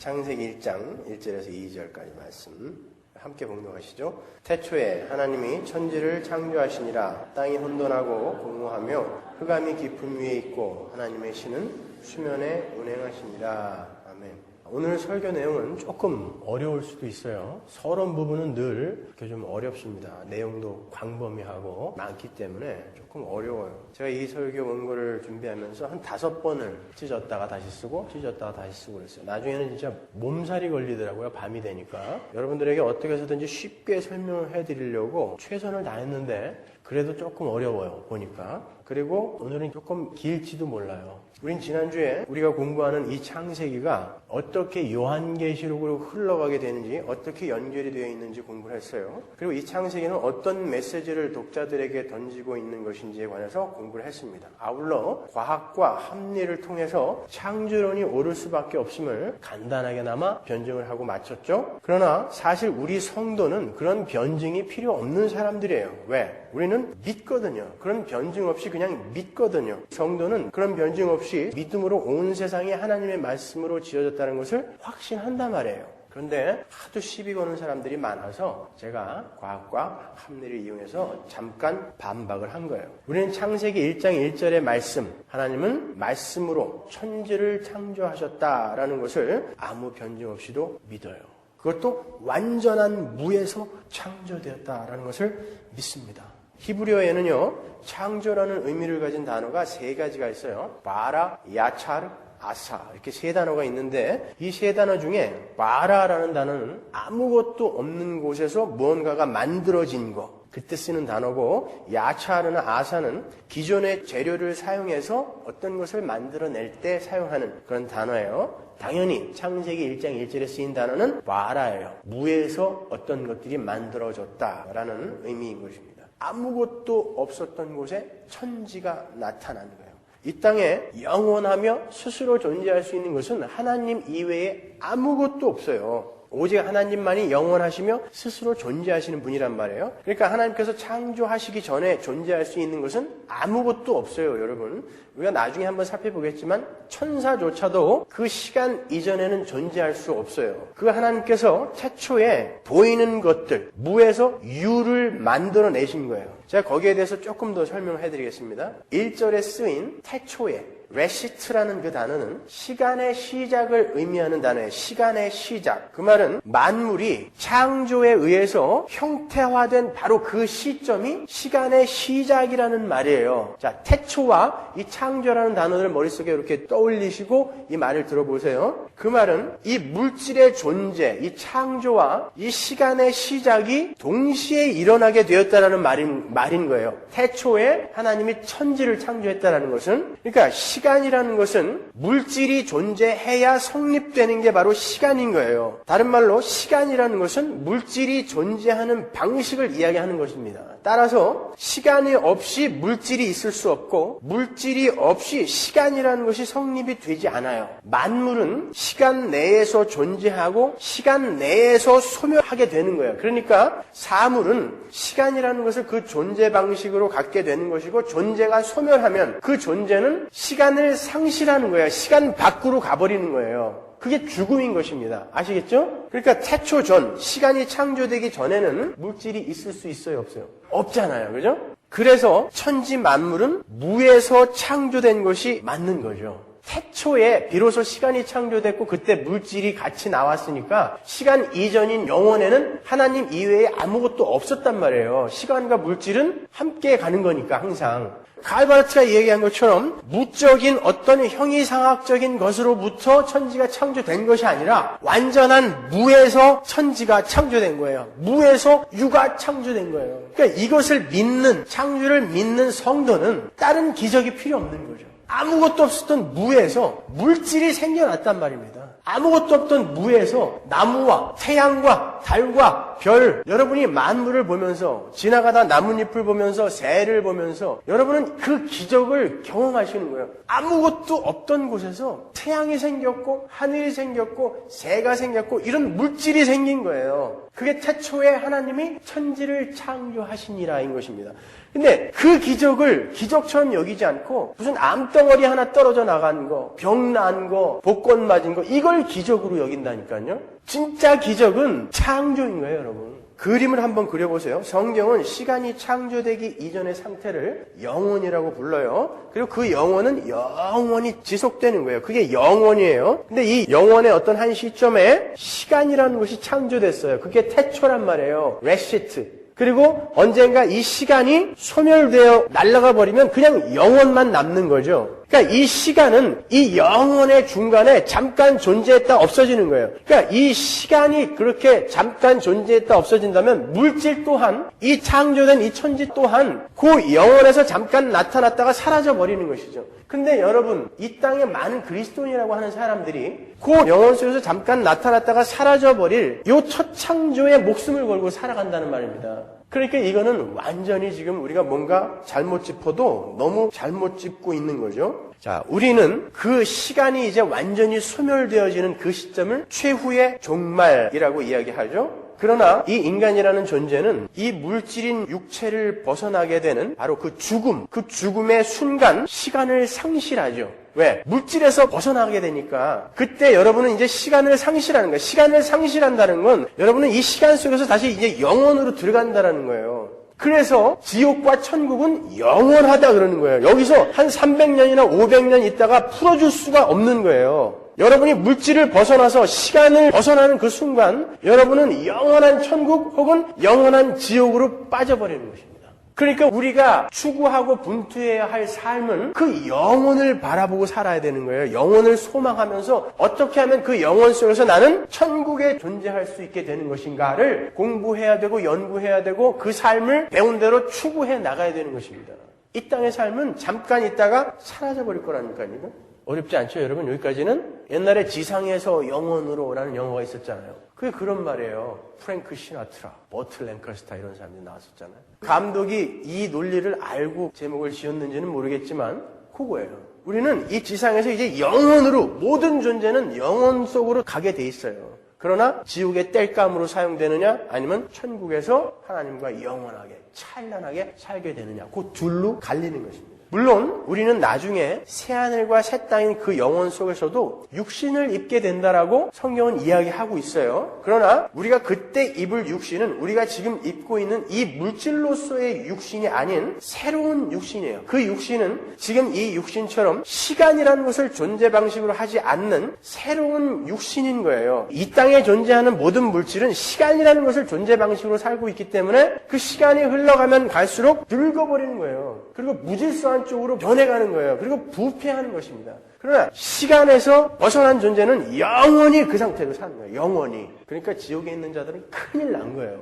창세기 1장 1절에서 2절까지 말씀 함께 봉독하시죠. 태초에 하나님이 천지를 창조하시니라. 땅이 혼돈하고 공허하며 흑암이 깊음 위에 있고 하나님의 신은 수면에 운행하시니라. 아멘. 오늘 설교 내용은 조금 어려울 수도 있어요. 서론 부분은 늘 이렇게 좀 어렵습니다. 내용도 광범위하고 많기 때문에 조금 어려워요. 제가 이 설교 원고를 준비하면서 한 5번을 찢었다가 다시 쓰고 찢었다가 다시 쓰고 그랬어요. 나중에는 진짜 몸살이 걸리더라고요. 밤이 되니까. 여러분들에게 어떻게 해서든지 쉽게 설명을 해드리려고 최선을 다했는데 그래도 조금 어려워요. 보니까. 그리고 오늘은 조금 길지도 몰라요. 우린 지난주에 우리가 공부하는 이 창세기가 어떻게 요한계시록으로 흘러가게 되는지, 어떻게 연결이 되어 있는지 공부를 했어요. 그리고 이 창세기는 어떤 메시지를 독자들에게 던지고 있는 것인지에 관해서 공부를 했습니다. 아울러 과학과 합리를 통해서 창조론이 옳을 수밖에 없음을 간단하게나마 변증을 하고 마쳤죠. 그러나 사실 우리 성도는 그런 변증이 필요 없는 사람들이에요. 왜? 우리는 믿거든요. 그런 변증 없이 그냥 믿거든요. 성도는 그런 변증 없이 믿음으로 온 세상이 하나님의 말씀으로 지어졌다는 것을 확신한단 말이에요. 그런데 하도 시비 거는 사람들이 많아서 제가 과학과 합리를 이용해서 잠깐 반박을 한 거예요. 우리는 창세기 1장 1절의 말씀, 하나님은 말씀으로 천지를 창조하셨다라는 것을 아무 변증 없이도 믿어요. 그것도 완전한 무에서 창조되었다라는 것을 믿습니다. 히브리어에는요, 창조라는 의미를 가진 단어가 3가지가 있어요. 바라, 야차르, 아사 이렇게 3단어가 있는데 이 3단어 중에 바라라는 단어는 아무것도 없는 곳에서 무언가가 만들어진 것, 그때 쓰는 단어고, 야차르나 아사는 기존의 재료를 사용해서 어떤 것을 만들어낼 때 사용하는 그런 단어예요. 당연히 창세기 1장 1절에 쓰인 단어는 바라예요. 무에서 어떤 것들이 만들어졌다라는 의미인 것입니다. 아무것도 없었던 곳에 천지가 나타난 거예요. 이 땅에 영원하며 스스로 존재할 수 있는 것은 하나님 이외에 아무것도 없어요. 오직 하나님만이 영원하시며 스스로 존재하시는 분이란 말이에요. 그러니까 하나님께서 창조하시기 전에 존재할 수 있는 것은 아무것도 없어요, 여러분. 우리가 나중에 한번 살펴보겠지만 천사조차도 그 시간 이전에는 존재할 수 없어요. 그 하나님께서 태초에 보이는 것들, 무에서 유를 만들어내신 거예요. 제가 거기에 대해서 조금 더 설명을 해드리겠습니다. 1절에 쓰인 태초에 레시트라는 그 단어는 시간의 시작을 의미하는 단어예요. 시간의 시작. 그 말은 만물이 창조에 의해서 형태화된 바로 그 시점이 시간의 시작이라는 말이에요. 자, 태초와 이 창조라는 단어를 머릿속에 이렇게 떠올리시고 이 말을 들어보세요. 그 말은 이 물질의 존재, 이 창조와 이 시간의 시작이 동시에 일어나게 되었다라는 말인 거예요. 태초에 하나님이 천지를 창조했다라는 것은, 그러니까 시간이라는 것은 물질이 존재해야 성립되는 게 바로 시간인 거예요. 다른 말로 시간이라는 것은 물질이 존재하는 방식을 이야기하는 것입니다. 따라서 시간이 없이 물질이 있을 수 없고 물질이 없이 시간이라는 것이 성립이 되지 않아요. 만물은 시간 내에서 존재하고 시간 내에서 소멸하게 되는 거예요. 그러니까 사물은 시간이라는 것을 그 존재 방식으로 갖게 되는 것이고 존재가 소멸하면 그 존재는 시간을 상실하는 거예요. 시간 밖으로 가버리는 거예요. 그게 죽음인 것입니다. 아시겠죠? 그러니까 태초 전, 시간이 창조되기 전에는 물질이 있을 수 있어요, 없어요? 없잖아요. 그죠? 그래서 천지 만물은 무에서 창조된 것이 맞는 거죠. 태초에 비로소 시간이 창조됐고 그때 물질이 같이 나왔으니까 시간 이전인 영원에는 하나님 이외에 아무것도 없었단 말이에요. 시간과 물질은 함께 가는 거니까 항상. 칼 바르트가 얘기한 것처럼 무적인 어떤 형이상학적인 것으로부터 천지가 창조된 것이 아니라 완전한 무에서 천지가 창조된 거예요. 무에서 유가 창조된 거예요. 그러니까 이것을 믿는, 창조를 믿는 성도는 다른 기적이 필요 없는 거죠. 아무것도 없었던 무에서 물질이 생겨났단 말입니다. 아무것도 없던 무에서 나무와 태양과 해와 달과 별, 여러분이 만물을 보면서 지나가다 나뭇잎을 보면서 새를 보면서 여러분은 그 기적을 경험하시는 거예요. 아무것도 없던 곳에서 태양이 생겼고 하늘이 생겼고 새가 생겼고 이런 물질이 생긴 거예요. 그게 태초에 하나님이 천지를 창조하시니라인 것입니다. 근데 그 기적을 기적처럼 여기지 않고 무슨 암덩어리 하나 떨어져 나간 거, 병 난 거, 복권 맞은 거 이걸 기적으로 여긴다니까요. 진짜 기적은 창조인 거예요, 여러분. 그림을 한번 그려보세요. 성경은 시간이 창조되기 이전의 상태를 영원이라고 불러요. 그리고 그 영원은 영원히 지속되는 거예요. 그게 영원이에요. 근데 이 영원의 어떤 한 시점에 시간이라는 것이 창조됐어요. 그게 태초란 말이에요. 레시트. 그리고 언젠가 이 시간이 소멸되어 날아가 버리면 그냥 영원만 남는 거죠. 그러니까 이 시간은 이 영원의 중간에 잠깐 존재했다 없어지는 거예요. 그러니까 이 시간이 그렇게 잠깐 존재했다 없어진다면 물질 또한 이 창조된 이 천지 또한 그 영원에서 잠깐 나타났다가 사라져 버리는 것이죠. 근데 여러분, 이 땅에 많은 그리스도인이라고 하는 사람들이 그 영원 속에서 잠깐 나타났다가 사라져 버릴 이 첫 창조에 목숨을 걸고 살아간다는 말입니다. 그러니까 이거는 완전히 지금 우리가 뭔가 잘못 짚어도 너무 잘못 짚고 있는 거죠. 자, 우리는 그 시간이 이제 완전히 소멸되어지는 그 시점을 최후의 종말이라고 이야기하죠. 그러나 이 인간이라는 존재는 이 물질인 육체를 벗어나게 되는 바로 그 죽음의 순간 시간을 상실하죠. 왜? 물질에서 벗어나게 되니까 그때 여러분은 이제 시간을 상실하는 거예요. 시간을 상실한다는 건 여러분은 이 시간 속에서 다시 이제 영원으로 들어간다는 거예요. 그래서 지옥과 천국은 영원하다 그러는 거예요. 여기서 한 300년이나 500년 있다가 풀어줄 수가 없는 거예요. 여러분이 물질을 벗어나서 시간을 벗어나는 그 순간 여러분은 영원한 천국 혹은 영원한 지옥으로 빠져버리는 것입니다. 그러니까 우리가 추구하고 분투해야 할 삶은 그 영혼을 바라보고 살아야 되는 거예요. 영혼을 소망하면서 어떻게 하면 그 영혼 속에서 나는 천국에 존재할 수 있게 되는 것인가를 공부해야 되고 연구해야 되고 그 삶을 배운 대로 추구해 나가야 되는 것입니다. 이 땅의 삶은 잠깐 있다가 사라져버릴 거라니까요. 어렵지 않죠, 여러분? 여기까지는 옛날에 지상에서 영원으로라는 영화가 있었잖아요. 그게 그런 말이에요. 프랭크 시나트라, 버트 랭카스타 이런 사람들이 나왔었잖아요. 감독이 이 논리를 알고 제목을 지었는지는 모르겠지만 그거예요. 우리는 이 지상에서 이제 영원으로 모든 존재는 영원 속으로 가게 돼 있어요. 그러나 지옥의 땔감으로 사용되느냐 아니면 천국에서 하나님과 영원하게 찬란하게 살게 되느냐 그 둘로 갈리는 것입니다. 물론 우리는 나중에 새하늘과 새 땅인 그 영혼 속에서도 육신을 입게 된다라고 성경은 이야기하고 있어요. 그러나 우리가 그때 입을 육신은 우리가 지금 입고 있는 이 물질로서의 육신이 아닌 새로운 육신이에요. 그 육신은 지금 이 육신처럼 시간이라는 것을 존재 방식으로 하지 않는 새로운 육신인 거예요. 이 땅에 존재하는 모든 물질은 시간이라는 것을 존재 방식으로 살고 있기 때문에 그 시간이 흘러가면 갈수록 늙어버리는 거예요. 그리고 무질서한 쪽으로 변해가는 거예요. 그리고 부패하는 것입니다. 그러나 시간에서 벗어난 존재는 영원히 그 상태로 사는 거예요. 영원히. 그러니까 지옥에 있는 자들은 큰일 난 거예요.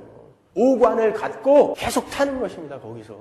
오관을 갖고 계속 타는 것입니다. 거기서.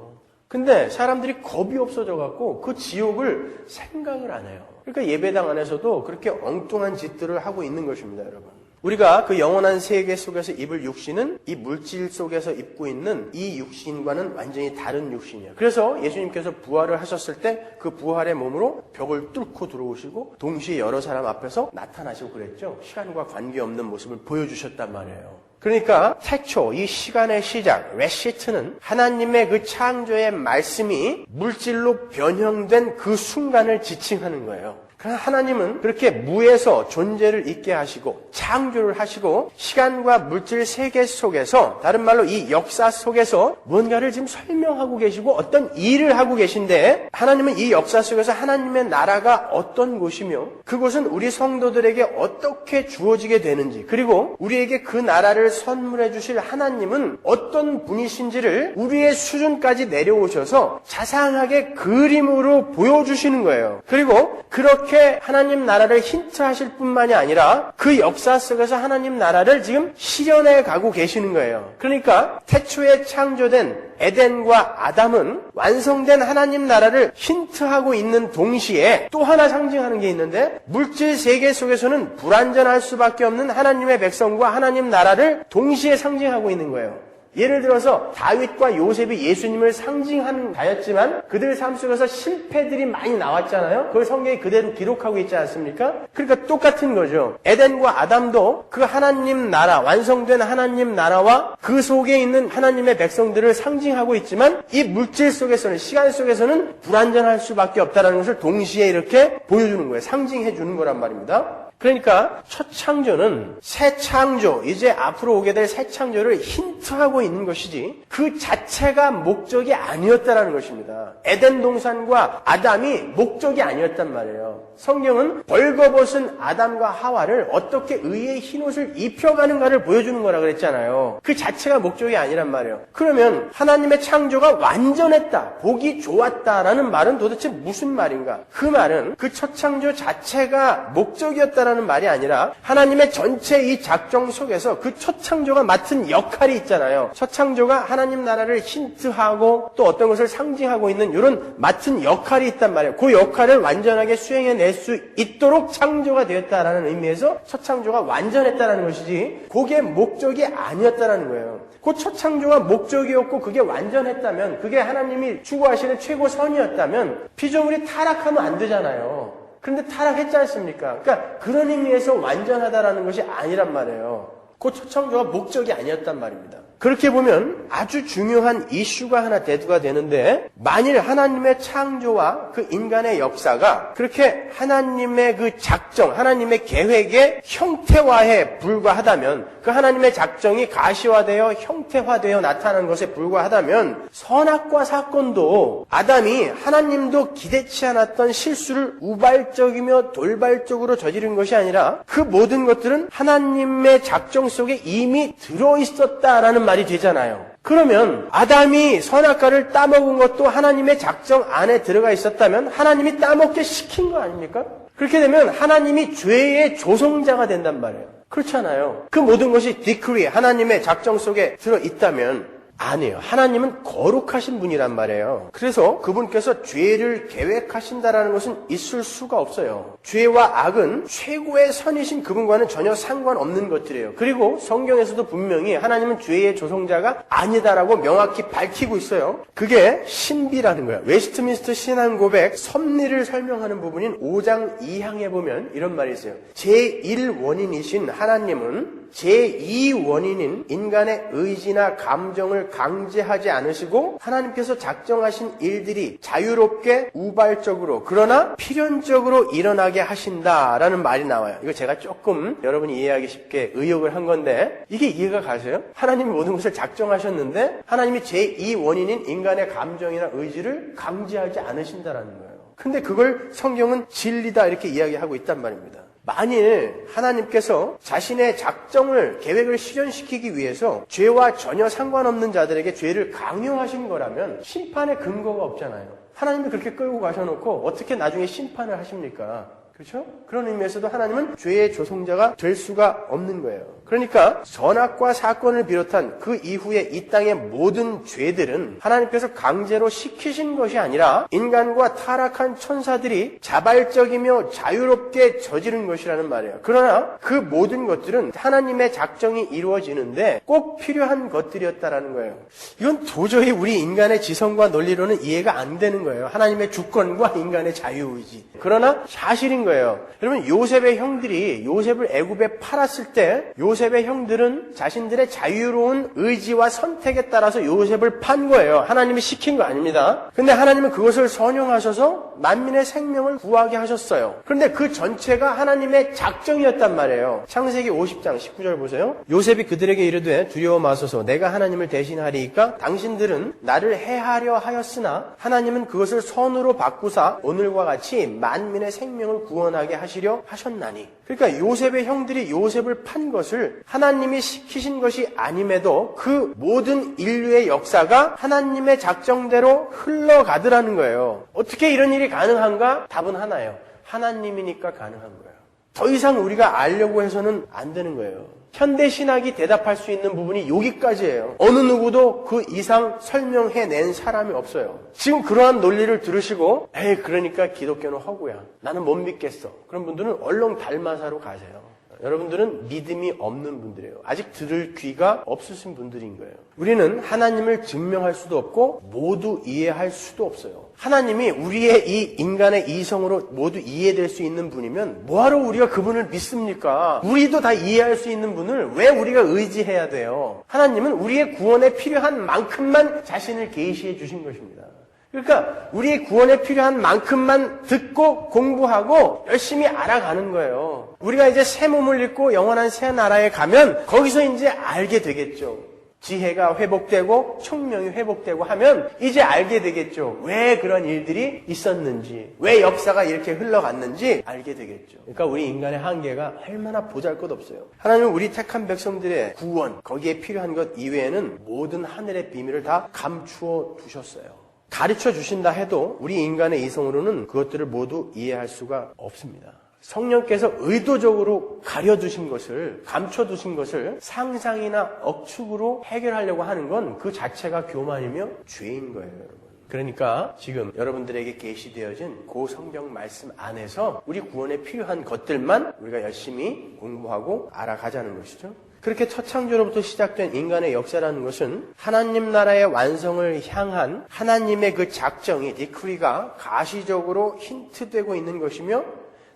근데 사람들이 겁이 없어져갖고 그 지옥을 생각을 안 해요. 그러니까 예배당 안에서도 그렇게 엉뚱한 짓들을 하고 있는 것입니다, 여러분. 우리가 그 영원한 세계 속에서 입을 육신은 이 물질 속에서 입고 있는 이 육신과는 완전히 다른 육신이에요. 그래서 예수님께서 부활을 하셨을 때 그 부활의 몸으로 벽을 뚫고 들어오시고 동시에 여러 사람 앞에서 나타나시고 그랬죠. 시간과 관계없는 모습을 보여주셨단 말이에요. 그러니까 태초, 이 시간의 시작, 레시트는 하나님의 그 창조의 말씀이 물질로 변형된 그 순간을 지칭하는 거예요. 그러나 하나님은 그렇게 무에서 존재를 있게 하시고 창조를 하시고 시간과 물질 세계 속에서 다른 말로 이 역사 속에서 뭔가를 지금 설명하고 계시고 어떤 일을 하고 계신데 하나님은 이 역사 속에서 하나님의 나라가 어떤 곳이며 그곳은 우리 성도들에게 어떻게 주어지게 되는지 그리고 우리에게 그 나라를 선물해 주실 하나님은 어떤 분이신지를 우리의 수준까지 내려오셔서 자상하게 그림으로 보여주시는 거예요. 그리고 그렇게 그렇게 하나님 나라를 힌트하실 뿐만이 아니라 그 역사 속에서 하나님 나라를 지금 실현해 가고 계시는 거예요. 그러니까 태초에 창조된 에덴과 아담은 완성된 하나님 나라를 힌트하고 있는 동시에 또 하나 상징하는 게 있는데, 물질 세계 속에서는 불완전할 수밖에 없는 하나님의 백성과 하나님 나라를 동시에 상징하고 있는 거예요. 예를 들어서 다윗과 요셉이 예수님을 상징하는 자였지만 그들 삶 속에서 실패들이 많이 나왔잖아요. 그걸 성경이 그대로 기록하고 있지 않습니까? 그러니까 똑같은 거죠. 에덴과 아담도 그 하나님 나라, 완성된 하나님 나라와 그 속에 있는 하나님의 백성들을 상징하고 있지만 이 물질 속에서는, 시간 속에서는 불완전할 수밖에 없다는 것을 동시에 이렇게 보여주는 거예요. 상징해 주는 거란 말입니다. 그러니까 첫 창조는 새 창조, 이제 앞으로 오게 될 새 창조를 힌트하고 있는 것이지 그 자체가 목적이 아니었다라는 것입니다. 에덴 동산과 아담이 목적이 아니었단 말이에요. 성경은 벌거벗은 아담과 하와를 어떻게 의의 흰옷을 입혀가는가를 보여주는 거라 그랬잖아요. 그 자체가 목적이 아니란 말이에요. 그러면 하나님의 창조가 완전했다, 보기 좋았다라는 말은 도대체 무슨 말인가? 그 말은 그 첫 창조 자체가 목적이었다라는 말이 아니라 하나님의 전체 이 작정 속에서 그 첫 창조가 맡은 역할이 있잖아요. 첫 창조가 하나님 나라를 힌트하고 또 어떤 것을 상징하고 있는 이런 맡은 역할이 있단 말이에요. 그 역할을 완전하게 수행해낼 수 있도록 창조가 되었다라는 의미에서 첫 창조가 완전했다라는 것이지 그게 목적이 아니었다라는 거예요. 그 첫 창조가 목적이었고 그게 완전했다면, 그게 하나님이 추구하시는 최고선이었다면 피조물이 타락하면 안 되잖아요. 그런데 타락했지 않습니까? 그러니까 그런 의미에서 완전하다라는 것이 아니란 말이에요. 그 첫 창조가 목적이 아니었단 말입니다. 그렇게 보면 아주 중요한 이슈가 하나 대두가 되는데, 만일 하나님의 창조와 그 인간의 역사가 그렇게 하나님의 그 작정, 하나님의 계획의 형태화에 불과하다면, 그 하나님의 작정이 가시화되어 형태화되어 나타나는 것에 불과하다면, 선악과 사건도 아담이 하나님도 기대치 않았던 실수를 우발적이며 돌발적으로 저지른 것이 아니라 그 모든 것들은 하나님의 작정 속에 이미 들어있었다라는 말이 되잖아요. 그러면 아담이 선악과를 따먹은 것도 하나님의 작정 안에 들어가 있었다면 하나님이 따먹게 시킨 거 아닙니까? 그렇게 되면 하나님이 죄의 조성자가 된단 말이에요. 그렇잖아요. 그 모든 것이 디크리, 하나님의 작정 속에 들어있다면 아니에요. 하나님은 거룩하신 분이란 말이에요. 그래서 그분께서 죄를 계획하신다라는 것은 있을 수가 없어요. 죄와 악은 최고의 선이신 그분과는 전혀 상관없는 것들이에요. 그리고 성경에서도 분명히 하나님은 죄의 조성자가 아니다라고 명확히 밝히고 있어요. 그게 신비라는 거예요. 웨스트민스터 신앙고백 섭리를 설명하는 부분인 5장 2항에 보면 이런 말이 있어요. 제1원인이신 하나님은 제2원인인 인간의 의지나 감정을 강제하지 않으시고 하나님께서 작정하신 일들이 자유롭게 우발적으로 그러나 필연적으로 일어나게 하신다라는 말이 나와요. 이거 제가 조금 여러분이 이해하기 쉽게 의역을 한 건데 이게 이해가 가세요? 하나님이 모든 것을 작정하셨는데 하나님이 제2원인인 인간의 감정이나 의지를 강제하지 않으신다라는 거예요. 근데 그걸 성경은 진리다 이렇게 이야기하고 있단 말입니다. 만일 하나님께서 자신의 작정을, 계획을 실현시키기 위해서 죄와 전혀 상관없는 자들에게 죄를 강요하신 거라면 심판의 근거가 없잖아요. 하나님이 그렇게 끌고 가셔놓고 어떻게 나중에 심판을 하십니까? 그렇죠? 그런 의미에서도 하나님은 죄의 조성자가 될 수가 없는 거예요. 그러니까 선악과 사건을 비롯한 그 이후에 이 땅의 모든 죄들은 하나님께서 강제로 시키신 것이 아니라 인간과 타락한 천사들이 자발적이며 자유롭게 저지른 것이라는 말이에요. 그러나 그 모든 것들은 하나님의 작정이 이루어지는데 꼭 필요한 것들이었다라는 거예요. 이건 도저히 우리 인간의 지성과 논리로는 이해가 안 되는 거예요. 하나님의 주권과 인간의 자유의지. 그러나 사실인 거예요. 여러분, 요셉의 형들이 요셉을 애굽에 팔았을 때 요셉의 형들은 자신들의 자유로운 의지와 선택에 따라서 요셉을 판 거예요. 하나님이 시킨 거 아닙니다. 근데 하나님은 그것을 선용하셔서 만민의 생명을 구하게 하셨어요. 그런데 그 전체가 하나님의 작정이었단 말이에요. 창세기 50장 19절 보세요. 요셉이 그들에게 이르되 두려워 마소서 내가 하나님을 대신하리이까 당신들은 나를 해하려 하였으나 하나님은 그것을 선으로 바꾸사 오늘과 같이 만민의 생명을 구원하게 하시려 하셨나니. 그러니까 요셉의 형들이 요셉을 판 것을 하나님이 시키신 것이 아님에도 그 모든 인류의 역사가 하나님의 작정대로 흘러가더라는 거예요. 어떻게 이런 일이 가능한가? 답은 하나예요. 하나님이니까 가능한 거예요. 더 이상 우리가 알려고 해서는 안 되는 거예요. 현대신학이 대답할 수 있는 부분이 여기까지예요. 어느 누구도 그 이상 설명해낸 사람이 없어요. 지금 그러한 논리를 들으시고 에이 그러니까 기독교는 허구야. 나는 못 믿겠어. 그런 분들은 얼른 달마사로 가세요. 여러분들은 믿음이 없는 분들이에요. 아직 들을 귀가 없으신 분들인 거예요. 우리는 하나님을 증명할 수도 없고 모두 이해할 수도 없어요. 하나님이 우리의 이 인간의 이성으로 모두 이해될 수 있는 분이면 뭐하러 우리가 그분을 믿습니까? 우리도 다 이해할 수 있는 분을 왜 우리가 의지해야 돼요? 하나님은 우리의 구원에 필요한 만큼만 자신을 계시해 주신 것입니다. 그러니까 우리의 구원에 필요한 만큼만 듣고 공부하고 열심히 알아가는 거예요. 우리가 이제 새 몸을 입고 영원한 새 나라에 가면 거기서 이제 알게 되겠죠. 지혜가 회복되고 총명이 회복되고 하면 이제 알게 되겠죠. 왜 그런 일들이 있었는지, 왜 역사가 이렇게 흘러갔는지 알게 되겠죠. 그러니까 우리 인간의 한계가 얼마나 보잘것없어요. 하나님은 우리 택한 백성들의 구원, 거기에 필요한 것 이외에는 모든 하늘의 비밀을 다 감추어 두셨어요. 가르쳐 주신다 해도 우리 인간의 이성으로는 그것들을 모두 이해할 수가 없습니다. 성령께서 의도적으로 가려두신 것을, 감춰두신 것을 상상이나 억측으로 해결하려고 하는 건 그 자체가 교만이며 죄인 거예요, 여러분. 그러니까 지금 여러분들에게 계시되어진 그 성경 말씀 안에서 우리 구원에 필요한 것들만 우리가 열심히 공부하고 알아가자는 것이죠. 그렇게 첫 창조로부터 시작된 인간의 역사라는 것은 하나님 나라의 완성을 향한 하나님의 그 작정이, 디크리가 가시적으로 힌트되고 있는 것이며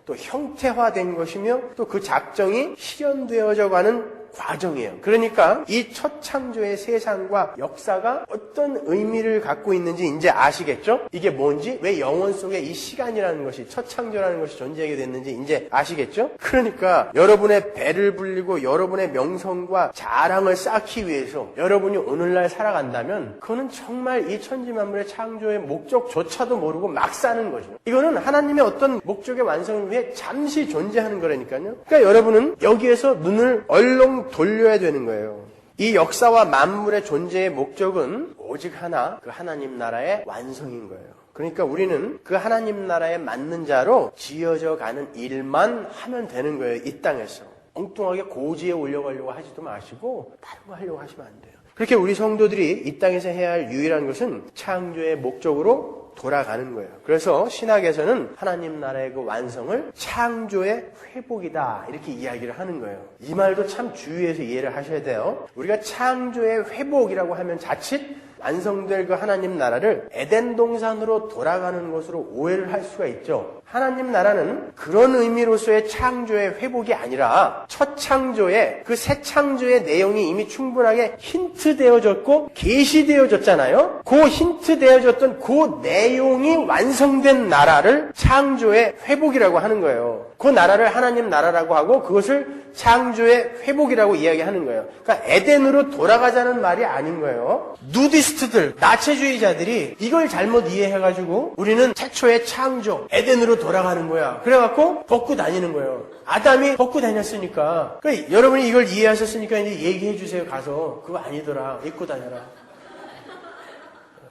또 형태화된 것이며 또 그 작정이 실현되어져 가는 과정이에요. 그러니까 이 첫 창조의 세상과 역사가 어떤 의미를 갖고 있는지 이제 아시겠죠? 이게 뭔지, 왜 영원 속에 이 시간이라는 것이, 첫 창조라는 것이 존재하게 됐는지 이제 아시겠죠? 그러니까 여러분의 배를 불리고 여러분의 명성과 자랑을 쌓기 위해서 여러분이 오늘날 살아간다면 그거는 정말 이 천지만물의 창조의 목적조차도 모르고 막 사는 거죠. 이거는 하나님의 어떤 목적의 완성을 위해 잠시 존재하는 거라니까요. 그러니까 여러분은 여기에서 눈을 얼렁 돌려야 되는 거예요. 이 역사와 만물의 존재의 목적은 오직 하나, 그 하나님 나라의 완성인 거예요. 그러니까 우리는 그 하나님 나라에 맞는 자로 지어져 가는 일만 하면 되는 거예요. 이 땅에서. 엉뚱하게 고지에 올려가려고 하지도 마시고 다른 거 하려고 하시면 안 돼요. 그렇게 우리 성도들이 이 땅에서 해야 할 유일한 것은 창조의 목적으로 돌아가는 거예요. 그래서 신학에서는 하나님 나라의 그 완성을 창조의 회복이다 이렇게 이야기를 하는 거예요. 이 말도 참 주의해서 이해를 하셔야 돼요. 우리가 창조의 회복이라고 하면 자칫 완성될 그 하나님 나라를 에덴 동산으로 돌아가는 것으로 오해를 할 수가 있죠. 하나님 나라는 그런 의미로서의 창조의 회복이 아니라 첫 창조의 그 새 창조의 내용이 이미 충분하게 힌트되어졌고 계시되어졌잖아요. 그 힌트되어졌던 그 내용이 완성된 나라를 창조의 회복이라고 하는 거예요. 그 나라를 하나님 나라라고 하고 그것을 창조의 회복이라고 이야기하는 거예요. 그러니까 에덴으로 돌아가자는 말이 아닌 거예요. 누디스트들, 나체주의자들이 이걸 잘못 이해해가지고 우리는 최초의 창조, 에덴으로 돌아가는 거야. 그래갖고 벗고 다니는 거예요. 아담이 벗고 다녔으니까. 그러니까 여러분이 이걸 이해하셨으니까 이제 얘기해 주세요. 가서 그거 아니더라. 입고 다녀라.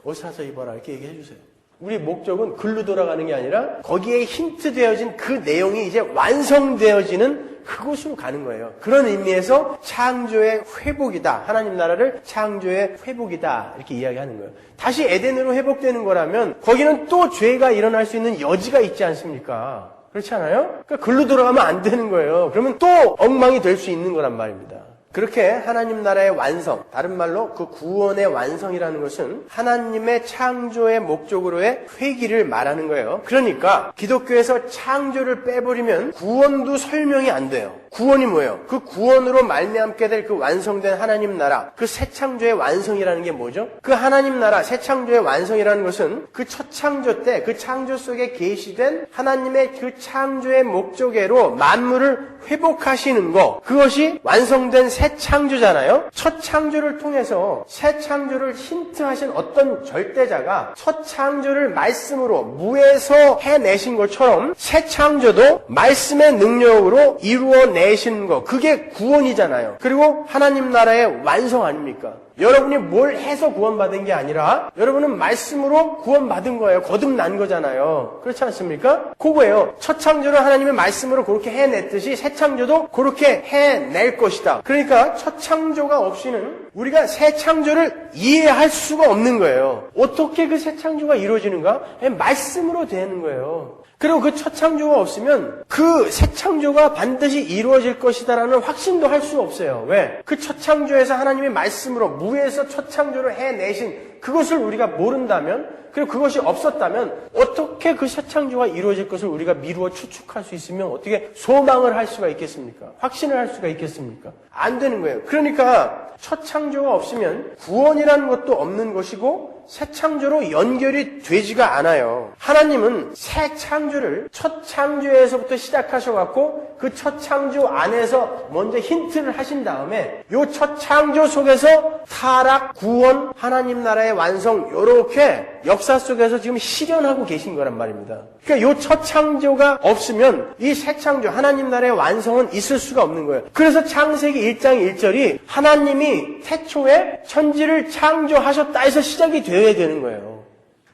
옷 사서 입어라. 이렇게 얘기해 주세요. 우리 목적은 글로 돌아가는 게 아니라 거기에 힌트되어진 그 내용이 이제 완성되어지는 그곳으로 가는 거예요. 그런 의미에서 창조의 회복이다. 하나님 나라를 창조의 회복이다. 이렇게 이야기하는 거예요. 다시 에덴으로 회복되는 거라면 거기는 또 죄가 일어날 수 있는 여지가 있지 않습니까? 그렇지 않아요? 그러니까 글로 돌아가면 안 되는 거예요. 그러면 또 엉망이 될 수 있는 거란 말입니다. 그렇게 하나님 나라의 완성, 다른 말로 그 구원의 완성이라는 것은 하나님의 창조의 목적으로의 회기를 말하는 거예요. 그러니까 기독교에서 창조를 빼버리면 구원도 설명이 안 돼요. 구원이 뭐예요? 그 구원으로 말미암게 될 그 완성된 하나님 나라, 그 새 창조의 완성이라는 게 뭐죠? 그 하나님 나라, 새 창조의 완성이라는 것은 그 첫 창조 때 그 창조 속에 계시된 하나님의 그 창조의 목적으로 만물을 회복하시는 거, 그것이 완성된 새 창조잖아요. 첫 창조를 통해서 새 창조를 힌트하신 어떤 절대자가 첫 창조를 말씀으로 무에서 해내신 것처럼 새 창조도 말씀의 능력으로 이루어내신 거, 그게 구원이잖아요. 그리고 하나님 나라의 완성 아닙니까? 여러분이 뭘 해서 구원받은 게 아니라 여러분은 말씀으로 구원받은 거예요. 거듭난 거잖아요. 그렇지 않습니까? 그거예요. 첫 창조를 하나님의 말씀으로 그렇게 해냈듯이 새 창조도 그렇게 해낼 것이다. 그러니까 첫 창조가 없이는 우리가 새 창조를 이해할 수가 없는 거예요. 어떻게 그 새 창조가 이루어지는가? 말씀으로 되는 거예요. 그리고 그 첫 창조가 없으면 그 새 창조가 반드시 이루어질 것이다라는 확신도 할 수 없어요. 왜? 그 첫 창조에서 하나님의 말씀으로 무에서 첫 창조를 해내신 그것을 우리가 모른다면, 그리고 그것이 없었다면 어떻게 그 새 창조가 이루어질 것을 우리가 미루어 추측할 수 있으면 어떻게 소망을 할 수가 있겠습니까? 확신을 할 수가 있겠습니까? 안 되는 거예요. 그러니까 첫 창조가 없으면 구원이라는 것도 없는 것이고 새 창조로 연결이 되지가 않아요. 하나님은 새 창조를 첫 창조에서부터 시작하셔갖고 그 첫 창조 안에서 먼저 힌트를 하신 다음에 요 첫 창조 속에서 타락, 구원, 하나님 나라의 완성 요렇게 역사 속에서 지금 실현하고 계신 거란 말입니다. 그러니까 요 첫 창조가 없으면 이 새 창조, 하나님 나라의 완성은 있을 수가 없는 거예요. 그래서 창세기 1장 1절이 하나님이 태초에 천지를 창조하셨다 해서 시작이 되어야 되는 거예요.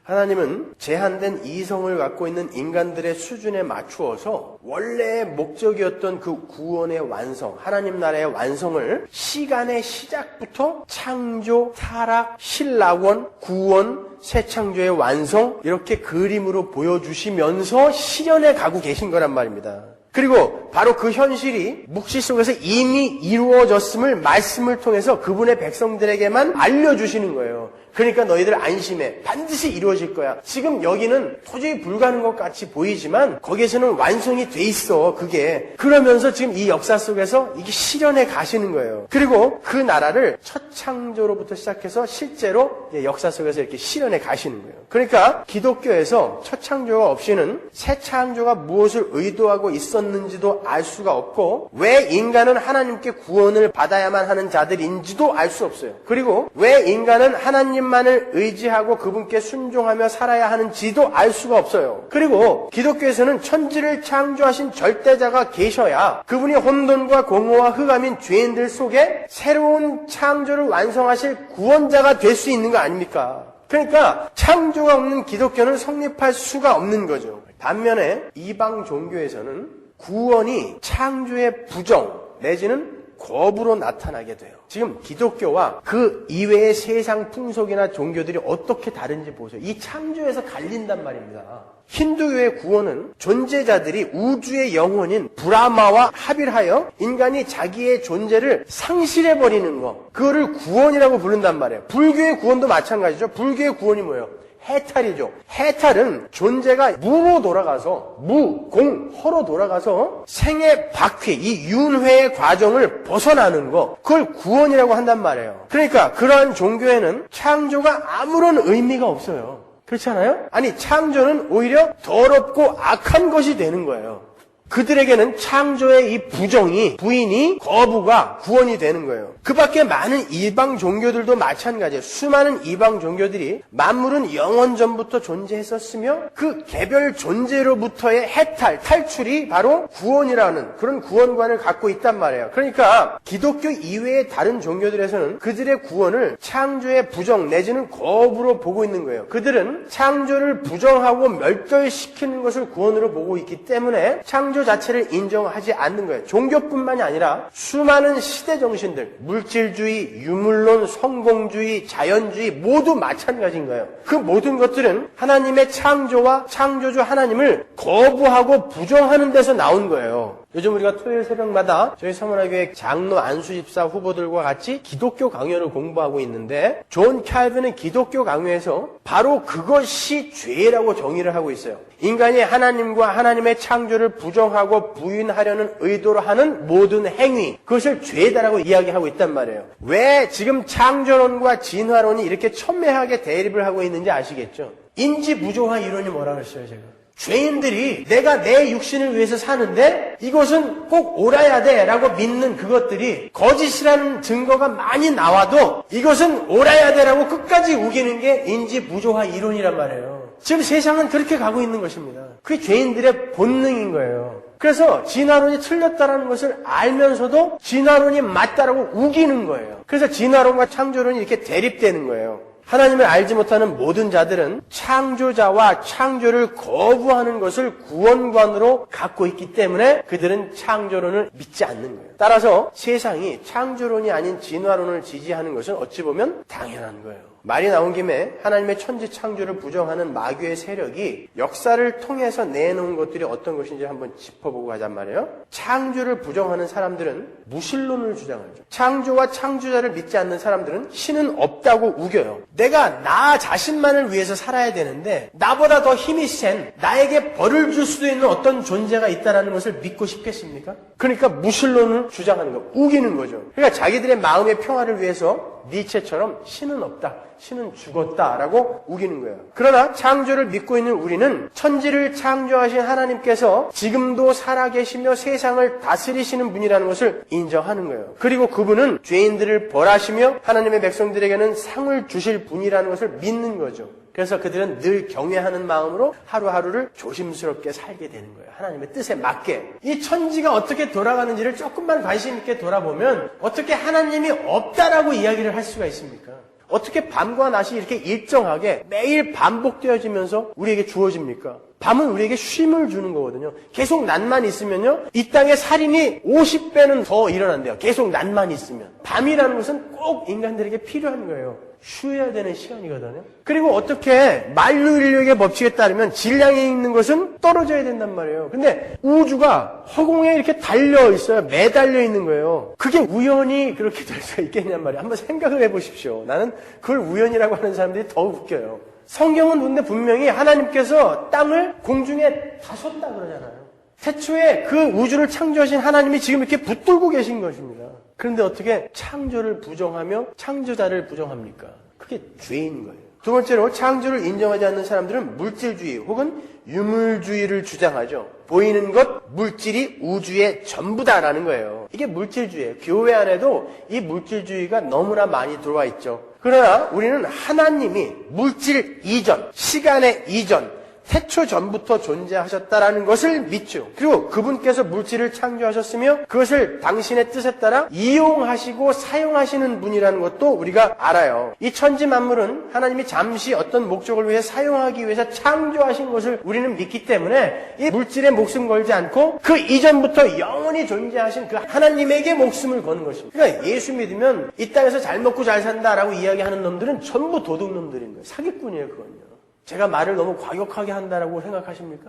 하나님은 제한된 이성을 갖고 있는 인간들의 수준에 맞추어서 원래의 목적이었던 그 구원의 완성, 하나님 나라의 완성을 시간의 시작부터 창조, 타락, 신락원, 구원, 새 창조의 완성 이렇게 그림으로 보여주시면서 실현해 가고 계신 거란 말입니다. 그리고 바로 그 현실이 묵시 속에서 이미 이루어졌음을 말씀을 통해서 그분의 백성들에게만 알려주시는 거예요. 그러니까 너희들 안심해. 반드시 이루어질 거야. 지금 여기는 도저히 불가능한 것 같이 보이지만 거기에서는 완성이 돼 있어. 그게. 그러면서 지금 이 역사 속에서 이게 실현해 가시는 거예요. 그리고 그 나라를 첫 창조로부터 시작해서 실제로 역사 속에서 이렇게 실현해 가시는 거예요. 그러니까 기독교에서 첫 창조가 없이는 새 창조가 무엇을 의도하고 있었는지도 알 수가 없고 왜 인간은 하나님께 구원을 받아야만 하는 자들인지도 알 수 없어요. 그리고 왜 인간은 하나님만을 의지하고 그분께 순종하며 살아야 하는지도 알 수가 없어요. 그리고 기독교에서는 천지를 창조하신 절대자가 계셔야 그분이 혼돈과 공허와 흑암인 죄인들 속에 새로운 창조를 완성하실 구원자가 될 수 있는 거 아닙니까? 그러니까 창조가 없는 기독교는 성립할 수가 없는 거죠. 반면에 이방 종교에서는 구원이 창조의 부정 내지는 거부로 나타나게 돼요. 지금 기독교와 그 이외의 세상 풍속이나 종교들이 어떻게 다른지 보세요. 이 창조에서 갈린단 말입니다. 힌두교의 구원은 존재자들이 우주의 영혼인 브라마와 합일하여 인간이 자기의 존재를 상실해버리는 것, 그거를 구원이라고 부른단 말이에요. 불교의 구원도 마찬가지죠. 불교의 구원이 뭐예요? 해탈이죠. 해탈은 존재가 무로 돌아가서 무, 공, 허로 돌아가서 생의 바퀴, 이 윤회의 과정을 벗어나는 거, 그걸 구원이라고 한단 말이에요. 그러니까 그러한 종교에는 창조가 아무런 의미가 없어요. 그렇지 않아요? 아니 창조는 오히려 더럽고 악한 것이 되는 거예요. 그들에게는 창조의 이 부정이, 부인이, 거부가 구원이 되는 거예요. 그 밖에 많은 이방 종교들도 마찬가지예요. 수많은 이방 종교들이 만물은 영원 전부터 존재했었으며 그 개별 존재로부터의 해탈, 탈출이 바로 구원이라는 그런 구원관을 갖고 있단 말이에요. 그러니까 기독교 이외의 다른 종교들에서는 그들의 구원을 창조의 부정 내지는 거부로 보고 있는 거예요. 그들은 창조를 부정하고 멸절시키는 것을 구원으로 보고 있기 때문에 창조 자체를 인정하지 않는 거예요. 종교뿐만이 아니라 수많은 시대 정신들, 물질주의, 유물론, 성공주의, 자연주의 모두 마찬가지인 거예요. 그 모든 것들은 하나님의 창조와 창조주 하나님을 거부하고 부정하는 데서 나온 거예요. 요즘 우리가 토요일 새벽마다 저희 서문화교회 장로 안수집사 후보들과 같이 기독교 강요를 공부하고 있는데 존 칼빈은 기독교 강요에서 바로 그것이 죄라고 정의를 하고 있어요. 인간이 하나님과 하나님의 창조를 부정하고 부인하려는 의도로 하는 모든 행위, 그것을 죄다라고 이야기하고 있단 말이에요. 왜 지금 창조론과 진화론이 이렇게 첨예하게 대립을 하고 있는지 아시겠죠? 인지부조화 이론이 뭐라 그랬어요, 제가? 죄인들이 내가 내 육신을 위해서 사는데 이것은 꼭 옳아야 돼 라고 믿는 그것들이 거짓이라는 증거가 많이 나와도 이것은 옳아야 돼 라고 끝까지 우기는 게 인지부조화 이론이란 말이에요. 지금 세상은 그렇게 가고 있는 것입니다. 그게 죄인들의 본능인 거예요. 그래서 진화론이 틀렸다라는 것을 알면서도 진화론이 맞다라고 우기는 거예요. 그래서 진화론과 창조론이 이렇게 대립되는 거예요. 하나님을 알지 못하는 모든 자들은 창조자와 창조를 거부하는 것을 구원관으로 갖고 있기 때문에 그들은 창조론을 믿지 않는 거예요. 따라서 세상이 창조론이 아닌 진화론을 지지하는 것은 어찌 보면 당연한 거예요. 말이 나온 김에 하나님의 천지 창조를 부정하는 마귀의 세력이 역사를 통해서 내놓은 것들이 어떤 것인지 한번 짚어보고 가잔 말이에요. 창조를 부정하는 사람들은 무신론을 주장하죠. 창조와 창조자를 믿지 않는 사람들은 신은 없다고 우겨요. 내가 나 자신만을 위해서 살아야 되는데 나보다 더 힘이 센 나에게 벌을 줄 수도 있는 어떤 존재가 있다는 것을 믿고 싶겠습니까? 그러니까 무신론을 주장하는 거, 우기는 거죠. 그러니까 자기들의 마음의 평화를 위해서 니체처럼 신은 없다, 신은 죽었다라고 우기는 거예요. 그러나 창조를 믿고 있는 우리는 천지를 창조하신 하나님께서 지금도 살아계시며 세상을 다스리시는 분이라는 것을 인정하는 거예요. 그리고 그분은 죄인들을 벌하시며 하나님의 백성들에게는 상을 주실 분이라는 것을 믿는 거죠. 그래서 그들은 늘 경외하는 마음으로 하루하루를 조심스럽게 살게 되는 거예요. 하나님의 뜻에 맞게. 이 천지가 어떻게 돌아가는지를 조금만 관심 있게 돌아보면 어떻게 하나님이 없다라고 이야기를 할 수가 있습니까? 어떻게 밤과 낮이 이렇게 일정하게 매일 반복되어지면서 우리에게 주어집니까? 밤은 우리에게 쉼을 주는 거거든요. 계속 낮만 있으면요, 이 땅에 살인이 50배는 더 일어난대요. 계속 낮만 있으면. 밤이라는 것은 꼭 인간들에게 필요한 거예요. 쉬어야 되는 시간이거든요. 그리고 어떻게 만유인력의 법칙에 따르면 질량이 있는 것은 떨어져야 된단 말이에요. 근데 우주가 허공에 이렇게 달려 있어요. 매달려 있는 거예요. 그게 우연히 그렇게 될 수가 있겠냔 말이에요. 한번 생각을 해보십시오. 나는 그걸 우연이라고 하는 사람들이 더 웃겨요. 성경은 근데 분명히 하나님께서 땅을 공중에 다셨다 그러잖아요. 태초에 그 우주를 창조하신 하나님이 지금 이렇게 붙들고 계신 것입니다. 그런데 어떻게 창조를 부정하며 창조자를 부정합니까? 그게 죄인 거예요. 두 번째로 창조를 인정하지 않는 사람들은 물질주의 혹은 유물주의를 주장하죠. 보이는 것, 물질이 우주의 전부다라는 거예요. 이게 물질주의예요. 교회 안에도 이 물질주의가 너무나 많이 들어와 있죠. 그러나 우리는 하나님이 물질 이전, 시간의 이전, 태초 전부터 존재하셨다라는 것을 믿죠. 그리고 그분께서 물질을 창조하셨으며 그것을 당신의 뜻에 따라 이용하시고 사용하시는 분이라는 것도 우리가 알아요. 이 천지 만물은 하나님이 잠시 어떤 목적을 위해 사용하기 위해서 창조하신 것을 우리는 믿기 때문에 이 물질에 목숨 걸지 않고 그 이전부터 영원히 존재하신 그 하나님에게 목숨을 거는 것입니다. 그러니까 예수 믿으면 이 땅에서 잘 먹고 잘 산다라고 이야기하는 놈들은 전부 도둑놈들인 거예요. 사기꾼이에요, 그건요. 제가 말을 너무 과격하게 한다라고 생각하십니까?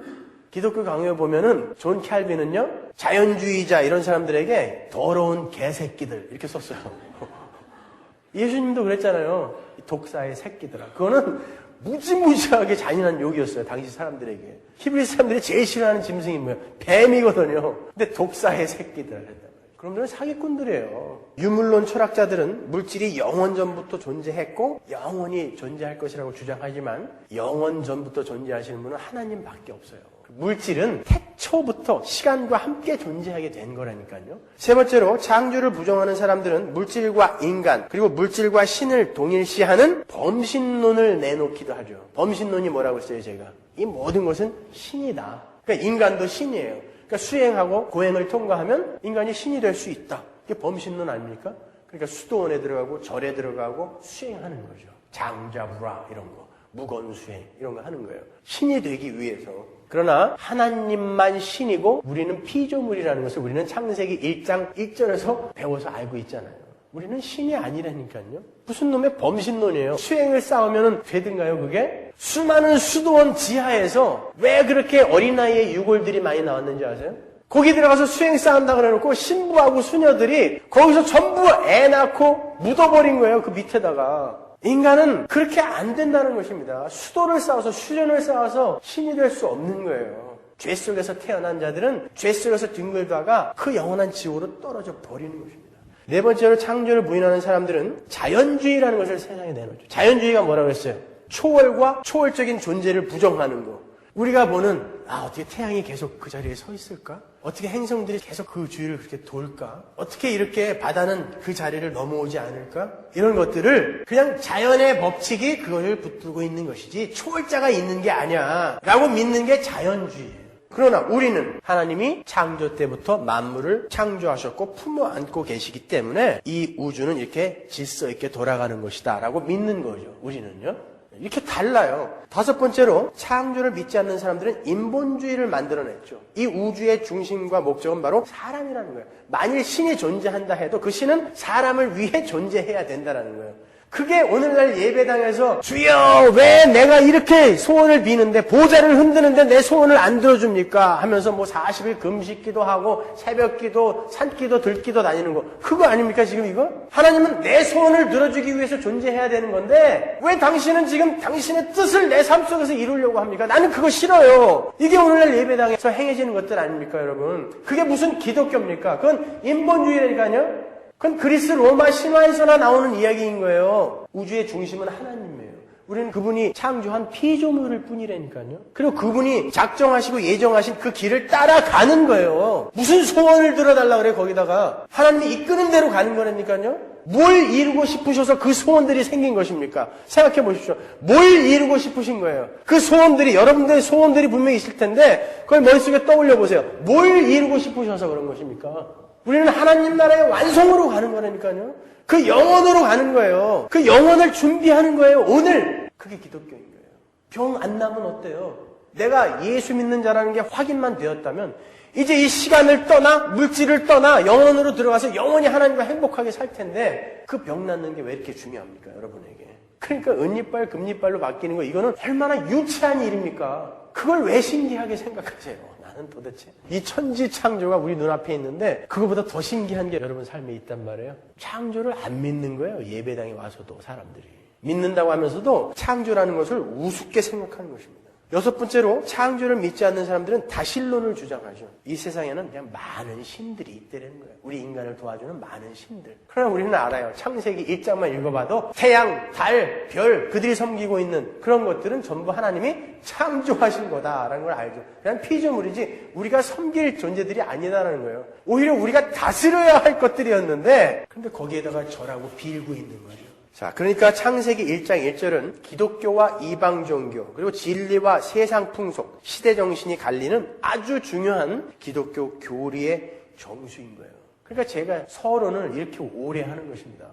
기독교 강요에 보면은 존 캘빈은요, 자연주의자 이런 사람들에게 더러운 개새끼들 이렇게 썼어요. 예수님도 그랬잖아요. 독사의 새끼들아. 그거는 무지무지하게 잔인한 욕이었어요. 당시 사람들에게. 히브리 사람들이 제일 싫어하는 짐승이 뭐예요? 뱀이거든요. 근데 독사의 새끼들 했다. 그놈들은 사기꾼들이에요. 유물론 철학자들은 물질이 영원 전부터 존재했고 영원히 존재할 것이라고 주장하지만 영원 전부터 존재하시는 분은 하나님밖에 없어요. 물질은 태초부터 시간과 함께 존재하게 된 거라니까요. 세 번째로 창조를 부정하는 사람들은 물질과 인간 그리고 물질과 신을 동일시하는 범신론을 내놓기도 하죠. 범신론이 뭐라고 했어요, 제가? 이 모든 것은 신이다. 그러니까 인간도 신이에요. 그러니까 수행하고 고행을 통과하면 인간이 신이 될 수 있다. 이게 범신론 아닙니까? 그러니까 수도원에 들어가고 절에 들어가고 수행하는 거죠. 장자부라 이런 거, 무건수행 이런 거 하는 거예요. 신이 되기 위해서. 그러나 하나님만 신이고 우리는 피조물이라는 것을 우리는 창세기 1장 1절에서 배워서 알고 있잖아요. 우리는 신이 아니라니까요. 무슨 놈의 범신론이에요. 수행을 쌓으면 되든가요, 그게? 수많은 수도원 지하에서 왜 그렇게 어린아이의 유골들이 많이 나왔는지 아세요? 거기 들어가서 수행 쌓는다 그래놓고 신부하고 수녀들이 거기서 전부 애 낳고 묻어버린 거예요, 그 밑에다가. 인간은 그렇게 안 된다는 것입니다. 수도를 쌓아서 수련을 쌓아서 신이 될 수 없는 거예요. 죄 속에서 태어난 자들은 죄 속에서 뒹굴다가 그 영원한 지옥으로 떨어져 버리는 것입니다. 네 번째로 창조를 부인하는 사람들은 자연주의라는 것을 세상에 내놓죠. 자연주의가 뭐라고 했어요? 초월과 초월적인 존재를 부정하는 거. 우리가 보는 어떻게 태양이 계속 그 자리에 서 있을까? 어떻게 행성들이 계속 그 주위를 그렇게 돌까? 어떻게 이렇게 바다는 그 자리를 넘어오지 않을까? 이런 것들을 그냥 자연의 법칙이 그것을 붙들고 있는 것이지 초월자가 있는 게 아니야 라고 믿는 게 자연주의예요. 그러나 우리는 하나님이 창조 때부터 만물을 창조하셨고 품어 안고 계시기 때문에 이 우주는 이렇게 질서 있게 돌아가는 것이다 라고 믿는 거죠. 우리는요. 이렇게 달라요. 다섯 번째로 창조를 믿지 않는 사람들은 인본주의를 만들어냈죠. 이 우주의 중심과 목적은 바로 사람이라는 거예요. 만일 신이 존재한다 해도 그 신은 사람을 위해 존재해야 된다는 거예요. 그게 오늘날 예배당에서 주여 왜 내가 이렇게 소원을 비는데 보좌를 흔드는데 내 소원을 안 들어줍니까? 하면서 뭐 40일 금식기도 하고 새벽기도 산기도 들기도 다니는 거 그거 아닙니까 지금 이거? 하나님은 내 소원을 들어주기 위해서 존재해야 되는 건데 왜 당신은 지금 당신의 뜻을 내 삶 속에서 이루려고 합니까? 나는 그거 싫어요. 이게 오늘날 예배당에서 행해지는 것들 아닙니까 여러분? 그게 무슨 기독교입니까? 그건 인본주의라니까요. 그건 그리스 로마 신화에서나 나오는 이야기인 거예요. 우주의 중심은 하나님이에요. 우리는 그분이 창조한 피조물일 뿐이라니까요. 그리고 그분이 작정하시고 예정하신 그 길을 따라가는 거예요. 무슨 소원을 들어달라 그래 거기다가. 하나님이 이끄는 대로 가는 거라니까요. 뭘 이루고 싶으셔서 그 소원들이 생긴 것입니까? 생각해 보십시오. 뭘 이루고 싶으신 거예요? 그 소원들이 여러분들의 소원들이 분명히 있을 텐데 그걸 머릿속에 떠올려 보세요. 뭘 이루고 싶으셔서 그런 것입니까? 우리는 하나님 나라의 완성으로 가는 거라니까요. 그 영혼으로 가는 거예요. 그 영혼을 준비하는 거예요. 오늘 그게 기독교인 거예요. 병 안 나면 어때요? 내가 예수 믿는 자라는 게 확인만 되었다면 이제 이 시간을 떠나 물질을 떠나 영혼으로 들어가서 영원히 하나님과 행복하게 살 텐데 그 병 낫는 게 왜 이렇게 중요합니까? 여러분에게. 그러니까 은이빨 금이빨로 바뀌는 거 이거는 얼마나 유치한 일입니까? 그걸 왜 신기하게 생각하세요? 도대체 이 천지 창조가 우리 눈앞에 있는데 그거보다 더 신기한 게 여러분 삶에 있단 말이에요. 창조를 안 믿는 거예요. 예배당에 와서도 사람들이 믿는다고 하면서도 창조라는 것을 우습게 생각하는 것입니다. 여섯 번째로 창조를 믿지 않는 사람들은 다신론을 주장하죠. 이 세상에는 그냥 많은 신들이 있다는 거예요. 우리 인간을 도와주는 많은 신들. 그러나 우리는 알아요. 창세기 1장만 읽어봐도 태양, 달, 별 그들이 섬기고 있는 그런 것들은 전부 하나님이 창조하신 거다라는 걸 알죠. 그냥 피조물이지 우리가 섬길 존재들이 아니다라는 거예요. 오히려 우리가 다스려야 할 것들이었는데 근데 거기에다가 절하고 빌고 있는 거죠. 자, 그러니까 창세기 1장 1절은 기독교와 이방 종교, 그리고 진리와 세상 풍속, 시대 정신이 갈리는 아주 중요한 기독교 교리의 정수인 거예요. 그러니까 제가 서론을 이렇게 오래 하는 것입니다.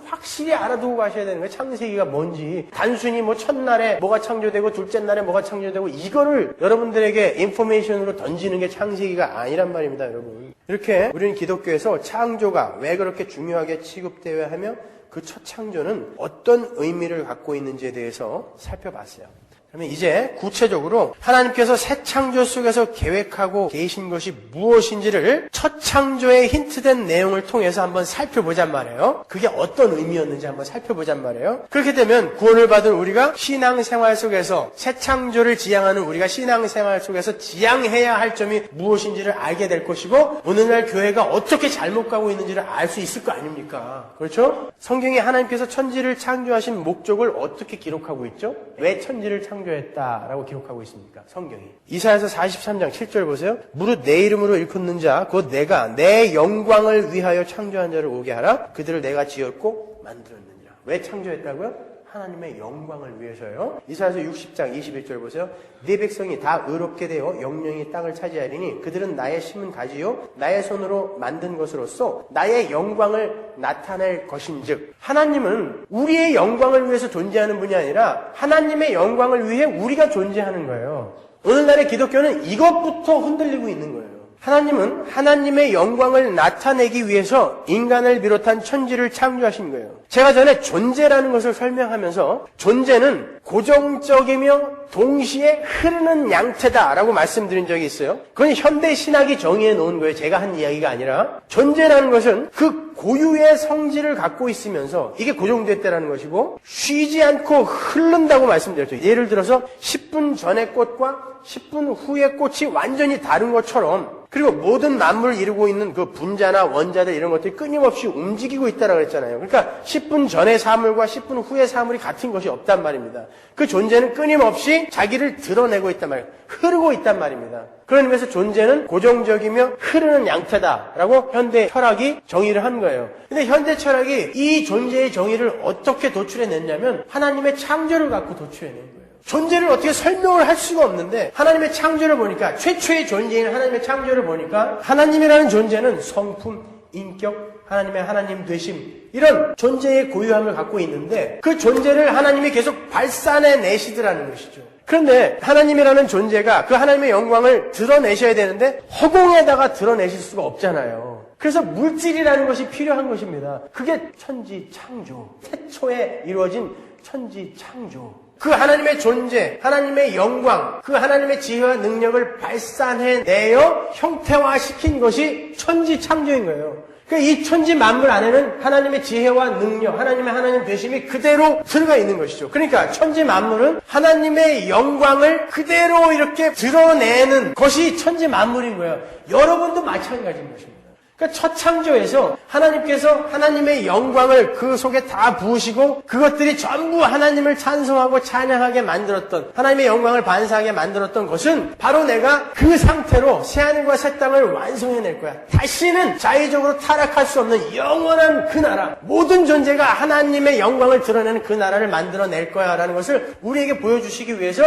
확실히 알아두고 가셔야 되는 거예요. 창세기가 뭔지. 단순히 뭐 첫날에 뭐가 창조되고 둘째 날에 뭐가 창조되고 이거를 여러분들에게 인포메이션으로 던지는 게 창세기가 아니란 말입니다, 여러분. 이렇게 우리는 기독교에서 창조가 왜 그렇게 중요하게 취급되어야 하며 그 첫 창조는 어떤 의미를 갖고 있는지에 대해서 살펴봤어요. 그러면 이제 구체적으로 하나님께서 새 창조 속에서 계획하고 계신 것이 무엇인지를 첫 창조에 힌트된 내용을 통해서 한번 살펴보잔 말이에요. 그게 어떤 의미였는지 한번 살펴보잔 말이에요. 그렇게 되면 구원을 받은 우리가 신앙생활 속에서 새 창조를 지향하는 우리가 신앙생활 속에서 지향해야 할 점이 무엇인지를 알게 될 것이고 오늘날 교회가 어떻게 잘못 가고 있는지를 알 수 있을 거 아닙니까? 그렇죠? 성경에 하나님께서 천지를 창조하신 목적을 어떻게 기록하고 있죠? 왜 천지를 창조했다라고 기록하고 있습니까? 성경이. 이사야서 43장 7절 보세요. 무릇 내 이름으로 일컫는 자 곧 내가 내 영광을 위하여 창조한 자를 오게 하라. 그들을 내가 지었고 만들었느니라. 왜 창조했다고요? 하나님의 영광을 위해서요. 이사야서 60장 21절 보세요. 네 백성이 다 의롭게 되어 영영이 땅을 차지하리니 그들은 나의 심은 가지요 나의 손으로 만든 것으로서 나의 영광을 나타낼 것인즉. 하나님은 우리의 영광을 위해서 존재하는 분이 아니라 하나님의 영광을 위해 우리가 존재하는 거예요. 오늘날의 기독교는 이것부터 흔들리고 있는 거예요. 하나님은 하나님의 영광을 나타내기 위해서 인간을 비롯한 천지를 창조하신 거예요. 제가 전에 존재라는 것을 설명하면서 존재는 고정적이며 동시에 흐르는 양태다라고 말씀드린 적이 있어요. 그건 현대 신학이 정의해 놓은 거예요. 제가 한 이야기가 아니라 존재라는 것은 그 고유의 성질을 갖고 있으면서 이게 고정됐다라는 것이고 쉬지 않고 흐른다고 말씀드렸죠. 예를 들어서 10분 전의 꽃과 10분 후의 꽃이 완전히 다른 것처럼 그리고 모든 만물을 이루고 있는 그 분자나 원자들 이런 것들이 끊임없이 움직이고 있다라고 그랬잖아요. 그러니까 10분 전의 사물과 10분 후의 사물이 같은 것이 없단 말입니다. 그 존재는 끊임없이 자기를 드러내고 있단 말이에요. 흐르고 있단 말입니다. 그런 의미에서 존재는 고정적이며 흐르는 양태다라고 현대 철학이 정의를 한 거예요. 근데 현대 철학이 이 존재의 정의를 어떻게 도출해냈냐면 하나님의 창조를 갖고 도출해낸 거예요. 존재를 어떻게 설명을 할 수가 없는데 하나님의 창조를 보니까, 최초의 존재인 하나님의 창조를 보니까 하나님이라는 존재는 성품, 인격, 하나님의 하나님 되심, 이런 존재의 고유함을 갖고 있는데 그 존재를 하나님이 계속 발산해내시더라는 것이죠. 그런데 하나님이라는 존재가 그 하나님의 영광을 드러내셔야 되는데 허공에다가 드러내실 수가 없잖아요. 그래서 물질이라는 것이 필요한 것입니다. 그게 천지창조, 태초에 이루어진 천지창조. 그 하나님의 존재, 하나님의 영광, 그 하나님의 지혜와 능력을 발산해내어 형태화시킨 것이 천지창조인 거예요. 그러니까 이 천지 만물 안에는 하나님의 지혜와 능력, 하나님의 하나님 되심이 그대로 들어가 있는 것이죠. 그러니까 천지 만물은 하나님의 영광을 그대로 이렇게 드러내는 것이 천지 만물인 거예요. 여러분도 마찬가지인 것입니다. 그러니까 첫 창조에서 하나님께서 하나님의 영광을 그 속에 다 부으시고 그것들이 전부 하나님을 찬송하고 찬양하게 만들었던, 하나님의 영광을 반사하게 만들었던 것은 바로 내가 그 상태로 새하늘과 새 땅을 완성해낼 거야. 다시는 자의적으로 타락할 수 없는 영원한 그 나라, 모든 존재가 하나님의 영광을 드러내는 그 나라를 만들어낼 거야 라는 것을 우리에게 보여주시기 위해서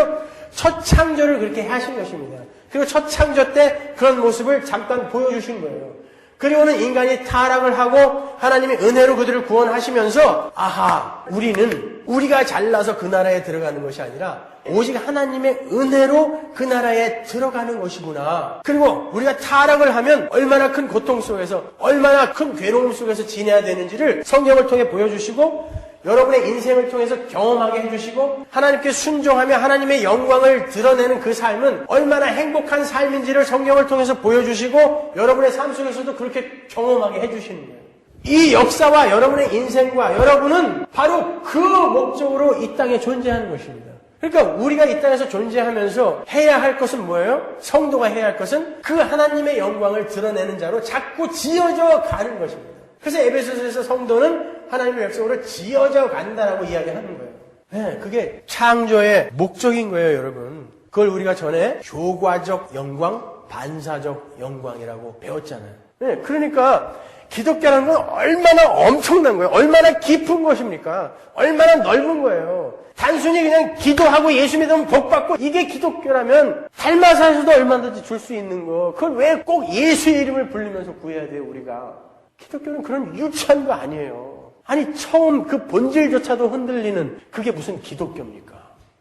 첫 창조를 그렇게 하신 것입니다. 그리고 첫 창조 때 그런 모습을 잠깐 보여주신 거예요. 그리고는 인간이 타락을 하고 하나님이 은혜로 그들을 구원하시면서 아하, 우리는 우리가 잘나서 그 나라에 들어가는 것이 아니라 오직 하나님의 은혜로 그 나라에 들어가는 것이구나. 그리고 우리가 타락을 하면 얼마나 큰 고통 속에서, 얼마나 큰 괴로움 속에서 지내야 되는지를 성경을 통해 보여주시고 여러분의 인생을 통해서 경험하게 해주시고 하나님께 순종하며 하나님의 영광을 드러내는 그 삶은 얼마나 행복한 삶인지를 성경을 통해서 보여주시고 여러분의 삶 속에서도 그렇게 경험하게 해주시는 거예요. 이 역사와 여러분의 인생과 여러분은 바로 그 목적으로 이 땅에 존재하는 것입니다. 그러니까 우리가 이 땅에서 존재하면서 해야 할 것은 뭐예요? 성도가 해야 할 것은 그 하나님의 영광을 드러내는 자로 자꾸 지어져 가는 것입니다. 그래서 에베소서에서 성도는 하나님의 백성으로 지어져 간다라고 이야기하는 거예요. 네, 그게 창조의 목적인 거예요, 여러분. 그걸 우리가 전에 효과적 영광, 반사적 영광이라고 배웠잖아요. 네, 그러니까 기독교라는 건 얼마나 엄청난 거예요. 얼마나 깊은 것입니까? 얼마나 넓은 거예요. 단순히 그냥 기도하고 예수 믿으면 복 받고 이게 기독교라면 달마사에서도 얼마든지 줄 수 있는 거. 그걸 왜 꼭 예수의 이름을 부르면서 구해야 돼요, 우리가? 기독교는 그런 유치한 거 아니에요. 아니 처음 그 본질조차도 흔들리는 그게 무슨 기독교입니까?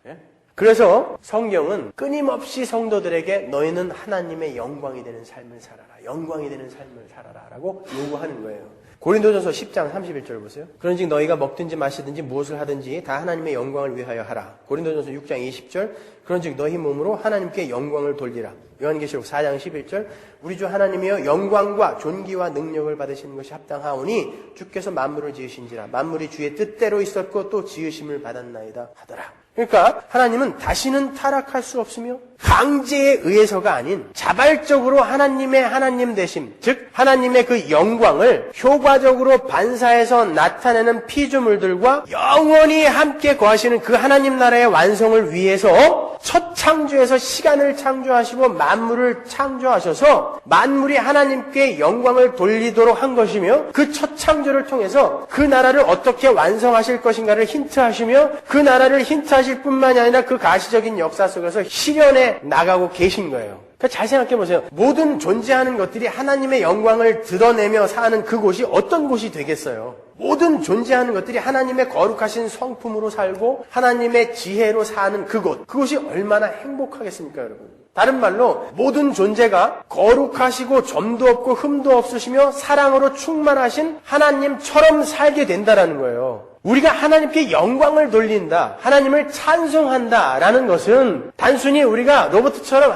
예? 그래서 성경은 끊임없이 성도들에게 너희는 하나님의 영광이 되는 삶을 살아라. 영광이 되는 삶을 살아라 라고 요구하는 거예요. 고린도전서 10장 31절 보세요. 그런즉 너희가 먹든지 마시든지 무엇을 하든지 다 하나님의 영광을 위하여 하라. 고린도전서 6장 20절. 그런즉 너희 몸으로 하나님께 영광을 돌리라. 요한계시록 4장 11절. 우리 주 하나님이여 영광과 존귀와 능력을 받으시는 것이 합당하오니 주께서 만물을 지으신지라. 만물이 주의 뜻대로 있었고 또 지으심을 받았나이다 하더라. 그러니까 하나님은 다시는 타락할 수 없으며 강제에 의해서가 아닌 자발적으로 하나님의 하나님 되심, 즉 하나님의 그 영광을 효과적으로 반사해서 나타내는 피조물들과 영원히 함께 거하시는 그 하나님 나라의 완성을 위해서 첫 창조에서 시간을 창조하시고 만물을 창조하셔서 만물이 하나님께 영광을 돌리도록 한 것이며 그 첫 창조를 통해서 그 나라를 어떻게 완성하실 것인가를 힌트하시며 그 나라를 힌트하실 뿐만이 아니라 그 가시적인 역사 속에서 실현해 나가고 계신 거예요. 그러니까 잘 생각해 보세요. 모든 존재하는 것들이 하나님의 영광을 드러내며 사는 그곳이 어떤 곳이 되겠어요? 모든 존재하는 것들이 하나님의 거룩하신 성품으로 살고 하나님의 지혜로 사는 그곳이 얼마나 행복하겠습니까, 여러분? 다른 말로 모든 존재가 거룩하시고 점도 없고 흠도 없으시며 사랑으로 충만하신 하나님처럼 살게 된다라는 거예요. 우리가 하나님께 영광을 돌린다, 하나님을 찬송한다라는 것은 단순히 우리가 로버트처럼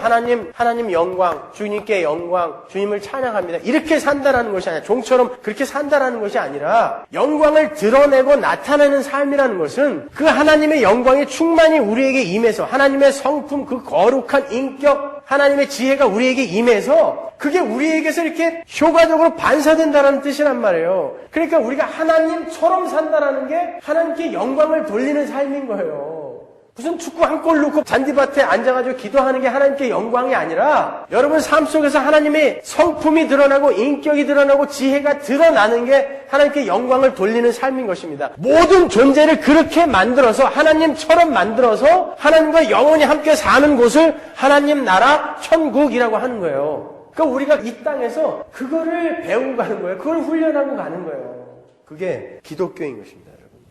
하나님 영광, 주님께 영광, 주님을 찬양합니다 이렇게 산다라는 것이 아니라, 종처럼 그렇게 산다라는 것이 아니라 영광을 드러내고 나타내는 삶이라는 것은 그 하나님의 영광이 충만히 우리에게 임해서 하나님의 성품, 그 거룩한 인격, 하나님의 지혜가 우리에게 임해서 그게 우리에게서 이렇게 효과적으로 반사된다는 뜻이란 말이에요. 그러니까 우리가 하나님처럼 산다라는 게 하나님께 영광을 돌리는 삶인 거예요. 무슨 축구 한 골 넣고 잔디밭에 앉아가지고 기도하는 게 하나님께 영광이 아니라 여러분 삶 속에서 하나님의 성품이 드러나고 인격이 드러나고 지혜가 드러나는 게 하나님께 영광을 돌리는 삶인 것입니다. 모든 존재를 그렇게 만들어서 하나님처럼 만들어서 하나님과 영원히 함께 사는 곳을 하나님 나라 천국이라고 하는 거예요. 그러니까 우리가 이 땅에서 그거를 배우고 가는 거예요. 그걸 훈련하고 가는 거예요. 그게 기독교인 것입니다.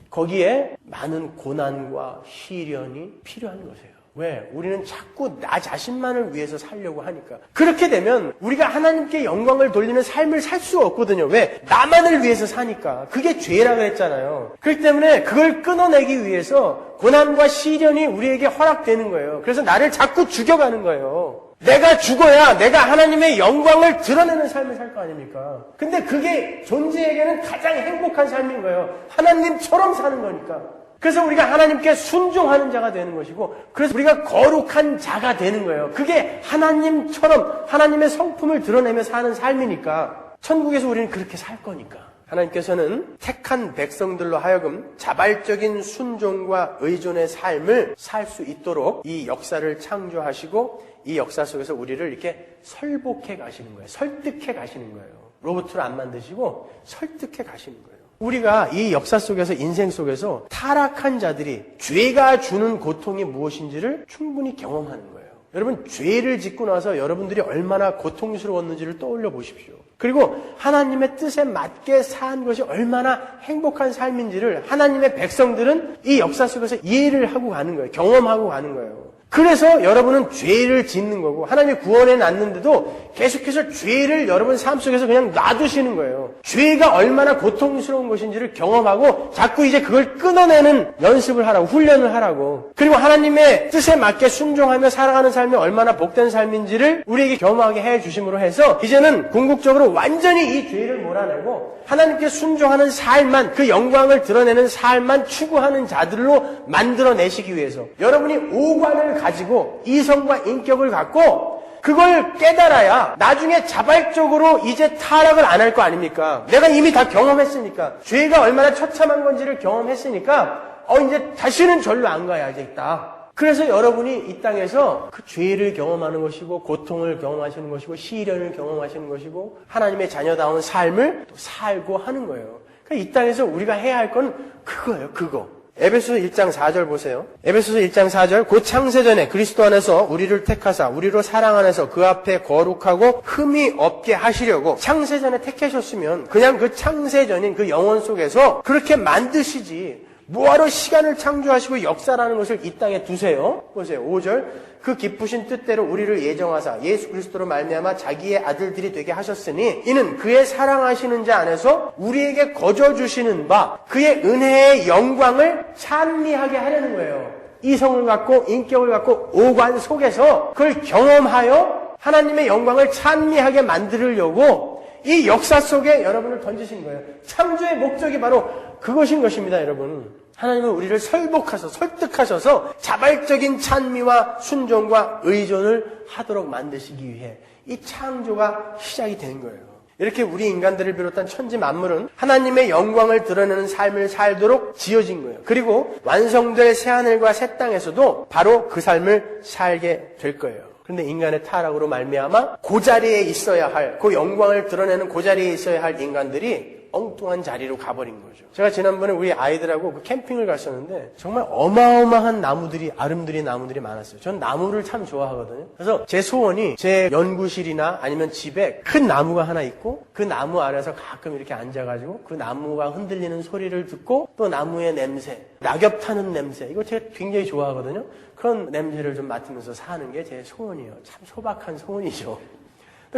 거기에 많은 고난과 시련이 필요한 것이에요. 왜? 우리는 자꾸 나 자신만을 위해서 살려고 하니까. 그렇게 되면 우리가 하나님께 영광을 돌리는 삶을 살 수가 없거든요. 왜? 나만을 위해서 사니까. 그게 죄라 그랬잖아요. 그렇기 때문에 그걸 끊어내기 위해서 고난과 시련이 우리에게 허락되는 거예요. 그래서 나를 자꾸 죽여가는 거예요. 내가 죽어야 내가 하나님의 영광을 드러내는 삶을 살 거 아닙니까? 근데 그게 존재에게는 가장 행복한 삶인 거예요. 하나님처럼 사는 거니까. 그래서 우리가 하나님께 순종하는 자가 되는 것이고, 그래서 우리가 거룩한 자가 되는 거예요. 그게 하나님처럼 하나님의 성품을 드러내며 사는 삶이니까. 천국에서 우리는 그렇게 살 거니까. 하나님께서는 택한 백성들로 하여금 자발적인 순종과 의존의 삶을 살 수 있도록 이 역사를 창조하시고 이 역사 속에서 우리를 이렇게 설복해 가시는 거예요. 설득해 가시는 거예요. 로봇으로 안 만드시고 설득해 가시는 거예요. 우리가 이 역사 속에서 인생 속에서 타락한 자들이 죄가 주는 고통이 무엇인지를 충분히 경험하는 거예요. 여러분 죄를 짓고 나서 여러분들이 얼마나 고통스러웠는지를 떠올려 보십시오. 그리고 하나님의 뜻에 맞게 산 것이 얼마나 행복한 삶인지를 하나님의 백성들은 이 역사 속에서 이해를 하고 가는 거예요. 경험하고 가는 거예요. 그래서 여러분은 죄를 짓는 거고 하나님이 구원해 놨는데도 계속해서 죄를 여러분 삶 속에서 그냥 놔두시는 거예요. 죄가 얼마나 고통스러운 것인지를 경험하고 자꾸 이제 그걸 끊어내는 연습을 하라고, 훈련을 하라고. 그리고 하나님의 뜻에 맞게 순종하며 살아가는 삶이 얼마나 복된 삶인지를 우리에게 경험하게 해주심으로 해서 이제는 궁극적으로 완전히 이 죄를 몰아내고 하나님께 순종하는 삶만, 그 영광을 드러내는 삶만 추구하는 자들로 만들어내시기 위해서 여러분이 오관을 가지고 이성과 인격을 갖고 그걸 깨달아야 나중에 자발적으로 이제 타락을 안 할 거 아닙니까? 내가 이미 다 경험했으니까, 죄가 얼마나 처참한 건지를 경험했으니까 이제 다시는 절로 안 가야겠다. 그래서 여러분이 이 땅에서 그 죄를 경험하는 것이고 고통을 경험하시는 것이고 시련을 경험하시는 것이고 하나님의 자녀다운 삶을 또 살고 하는 거예요. 그러니까 이 땅에서 우리가 해야 할 건 그거예요. 그거. 에베소서 1장 4절 보세요. 에베소서 1장 4절 곧 창세전에 그리스도 안에서 우리를 택하사 우리로 사랑 안에서 그 앞에 거룩하고 흠이 없게 하시려고. 창세전에 택하셨으면 그냥 그 창세전인 그 영혼 속에서 그렇게 만드시지 뭐하러 시간을 창조하시고 역사라는 것을 이 땅에 두세요. 보세요. 5절 그 기쁘신 뜻대로 우리를 예정하사 예수 그리스도로 말미암아 자기의 아들들이 되게 하셨으니 이는 그의 사랑하시는 자 안에서 우리에게 거저 주시는 바 그의 은혜의 영광을 찬미하게 하려는 거예요. 이성을 갖고 인격을 갖고 오관 속에서 그걸 경험하여 하나님의 영광을 찬미하게 만들려고 이 역사 속에 여러분을 던지신 거예요. 창조의 목적이 바로 그것인 것입니다, 여러분. 하나님은 우리를 설복하셔서 설득하셔서 자발적인 찬미와 순종과 의존을 하도록 만드시기 위해 이 창조가 시작이 된 거예요. 이렇게 우리 인간들을 비롯한 천지 만물은 하나님의 영광을 드러내는 삶을 살도록 지어진 거예요. 그리고 완성될 새하늘과 새 땅에서도 바로 그 삶을 살게 될 거예요. 그런데 인간의 타락으로 말미암아 그 자리에 있어야 할, 그 영광을 드러내는 그 자리에 있어야 할 인간들이 엉뚱한 자리로 가버린 거죠. 제가 지난번에 우리 아이들하고 그 캠핑을 갔었는데 정말 어마어마한 나무들이, 아름드린 나무들이 많았어요. 전 나무를 참 좋아하거든요. 그래서 제 소원이 제 연구실이나 아니면 집에 큰 나무가 하나 있고 그 나무 아래서 가끔 이렇게 앉아가지고 그 나무가 흔들리는 소리를 듣고 또 나무의 냄새, 낙엽 타는 냄새, 이거 제가 굉장히 좋아하거든요. 그런 냄새를 좀 맡으면서 사는 게 제 소원이에요. 참 소박한 소원이죠.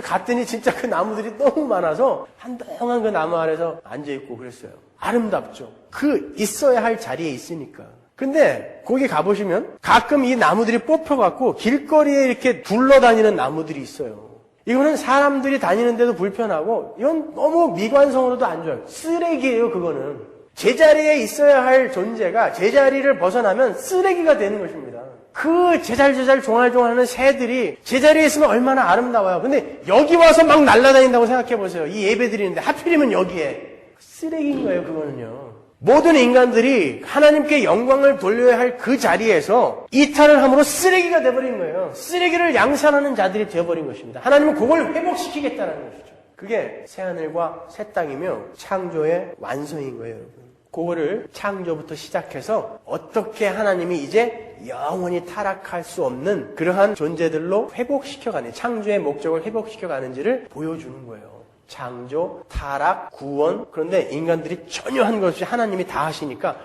갔더니 진짜 그 나무들이 너무 많아서 한동안 그 나무 아래서 앉아있고 그랬어요. 아름답죠. 그 있어야 할 자리에 있으니까. 근데 거기 가보시면 가끔 이 나무들이 뽑혀갖고 길거리에 이렇게 굴러다니는 나무들이 있어요. 이거는 사람들이 다니는데도 불편하고 이건 너무 미관성으로도 안 좋아요. 쓰레기예요, 그거는. 제자리에 있어야 할 존재가 제자리를 벗어나면 쓰레기가 되는 것입니다. 그 제잘제잘 종알종알하는 새들이 제자리에 있으면 얼마나 아름다워요. 근데 여기 와서 막 날아다닌다고 생각해 보세요. 이 예배 드리는데 하필이면 여기에. 쓰레기인 거예요, 그거는요. 모든 인간들이 하나님께 영광을 돌려야 할 그 자리에서 이탈을 함으로 쓰레기가 되어버린 거예요. 쓰레기를 양산하는 자들이 되어버린 것입니다. 하나님은 그걸 회복시키겠다는 것이죠. 그게 새하늘과 새 땅이며 창조의 완성인 거예요, 여러분. 그거를 창조부터 시작해서 어떻게 하나님이 이제 영원히 타락할 수 없는 그러한 존재들로 회복시켜가는, 창조의 목적을 회복시켜가는지를 보여주는 거예요. 창조, 타락, 구원. 그런데 인간들이 전혀 한 것 없이 하나님이 다 하시니까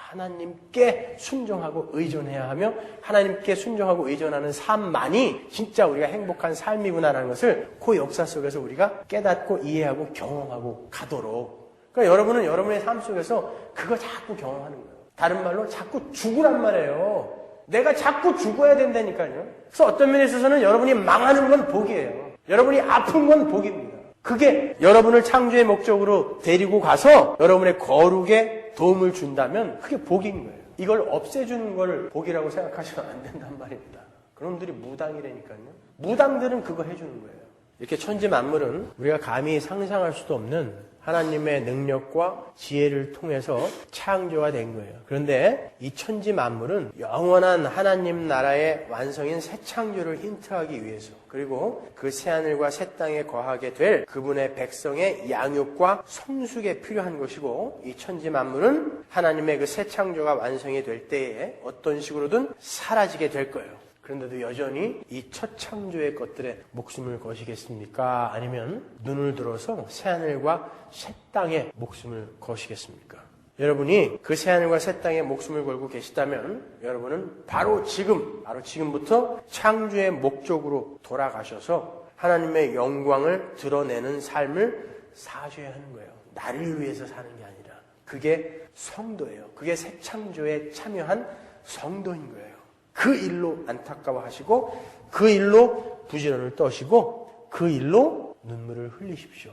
하나님께 순종하고 의존해야 하며 하나님께 순종하고 의존하는 삶만이 진짜 우리가 행복한 삶이구나라는 것을 그 역사 속에서 우리가 깨닫고 이해하고 경험하고 가도록. 그러니까 여러분은 여러분의 삶 속에서 그거 자꾸 경험하는 거예요. 다른 말로 자꾸 죽으란 말이에요. 내가 자꾸 죽어야 된다니까요. 그래서 어떤 면에 있어서는 여러분이 망하는 건 복이에요. 여러분이 아픈 건 복입니다. 그게 여러분을 창조의 목적으로 데리고 가서 여러분의 거룩에 도움을 준다면 그게 복인 거예요. 이걸 없애주는 걸 복이라고 생각하시면 안 된단 말입니다. 그놈들이 무당이라니까요. 무당들은 그거 해주는 거예요. 이렇게 천지 만물은 우리가 감히 상상할 수도 없는 하나님의 능력과 지혜를 통해서 창조가 된 거예요. 그런데 이 천지 만물은 영원한 하나님 나라의 완성인 새 창조를 힌트하기 위해서, 그리고 그 새하늘과 새 땅에 거하게 될 그분의 백성의 양육과 성숙에 필요한 것이고, 이 천지 만물은 하나님의 그 새 창조가 완성이 될 때에 어떤 식으로든 사라지게 될 거예요. 그런데도 여전히 이 첫 창조의 것들에 목숨을 거시겠습니까? 아니면 눈을 들어서 새하늘과 새 땅에 목숨을 거시겠습니까? 여러분이 그 새하늘과 새 땅에 목숨을 걸고 계시다면 여러분은 바로 지금부터 창조의 목적으로 돌아가셔서 하나님의 영광을 드러내는 삶을 사셔야 하는 거예요. 나를 위해서 사는 게 아니라. 그게 성도예요. 그게 새 창조에 참여한 성도인 거예요. 그 일로 안타까워하시고 그 일로 부지런을 떠시고 그 일로 눈물을 흘리십시오.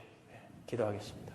기도하겠습니다.